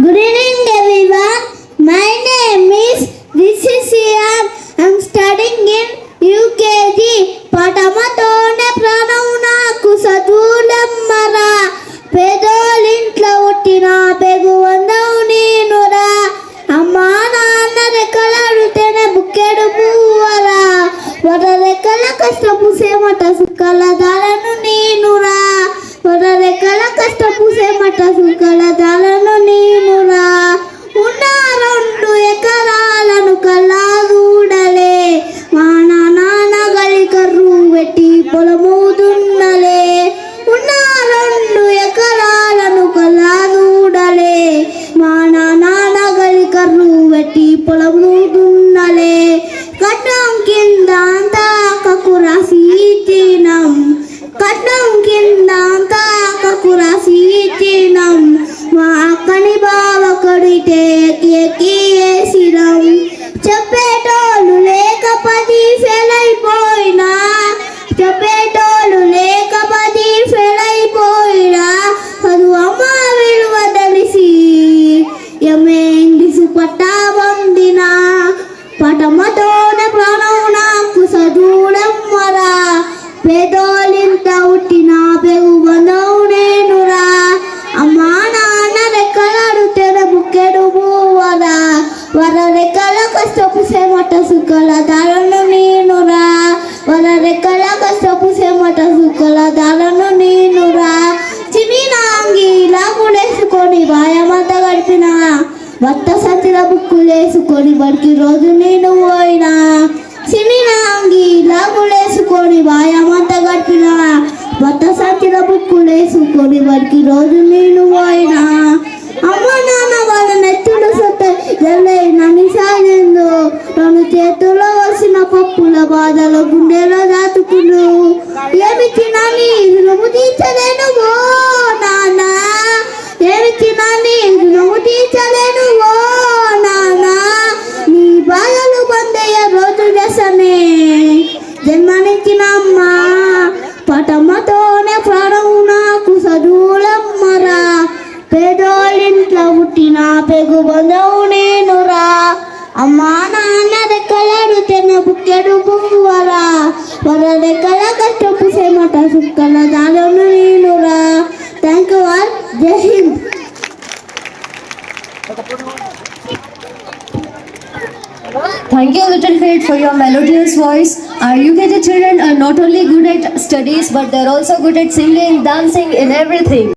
Good evening everyone. My name is Rishishian. I'm studying in UKG. పటమతోనే ప్రాణం నాకు చదువులమ్మరా. పేదోళ్ళింట్లో పుట్టిన పెగువందవు నేనురా. అమ్మా నాన్న రెక్కలాడితేనే బుక్కెడు పువ్వరా. వర రెక్కల కష్టపు సేమట సుక్కల దాలను నేనురా. వర రెక్కల కష్టపు సేమట సుక్కల దాలను నేనురా. ఉన్న 2 ఎకరాలను కల్లా చూడలే. మా నాన్న గలికర్రు పెట్టి పొలము దున్నలే. ఉన్న 2 ఎకరాలను కల్లా చూడలే. మా నాన్న గలికర్రు పెట్టి పొలము దున్నలే. కట్నం కింద అంతా కకురాసి తినం. కట్నం కింద అంతా కకురాసి తినం. మా అక్కని బావ కొడితే కేకేసిరం. చెప్పేటోళ్ళు లేక 10 ఫెయిల్ అయిపోయినా. చెప్పేటోళ్ళు లేక 10 ఫెయిల్ అయిపోయినా. చదువు అమ్మ విలువ తెలిసి ఎంఏ ఇంగ్లీషు పట్టా పొందినా. పటమతోనే ప్రాణం నాకు చదువులమ్మరా. పేదోళ్ళింట పుట్టిన పెగు బంధవు నేనురా. అమ్మా నాన్న రెక్కలాడితేనే బుక్కెడు పువ్వరా. వర రెక్కల కష్టపు సేమట సుక్కల దాలను నేనురా. వర రెక్కల కష్టపు సేమట సుక్కల దాలను నేనురా. చిన్న గుడేసుకొని బాయమంతా గడిపిన. భర్త సతిల బుక్కులేసుకొని బడికి రోజు నేను పోయినా. చిన్న గుడేసుకొని బాయమంతా గడిపిన. భర్త సతిల బుక్కులేసుకొని బడికి రోజు నేను పోయినా. అమ్మ నాన్న వాళ్ళ నెత్తులు సొత్తే నన్ను సాగిందో. 2 చేతుల్లో వలసిన పప్పుల బాధలు గుండెలో దాచుకుండు. ఏమి తినాలి రుము తీర్చలేను ఓ నాన్న. ఏమి తినాలి రుము తీర్చలేను ఓ నాన్న. నీ బాధలు బందయ్య రోజు దశనే జన్మనిచ్చిన అమ్మ. పటమతోనే ప్రాణం నాకు చదువులమ్మరా. పేదోళ్ళింట్లో పుట్టిన పెగు బంధవు నేనురా. అమ్మా నాన్న రెక్కలాడితేనే బుక్కెడు పువ్వరా. వర రెక్కల కష్టపు సేమట సుక్కల దాలను నేనురా. Thank you all. Jai Hind. Thank you, Little Faith, for your melodious voice. Our UKG children are not only good at studies, but they're also good at singing, dancing, in everything.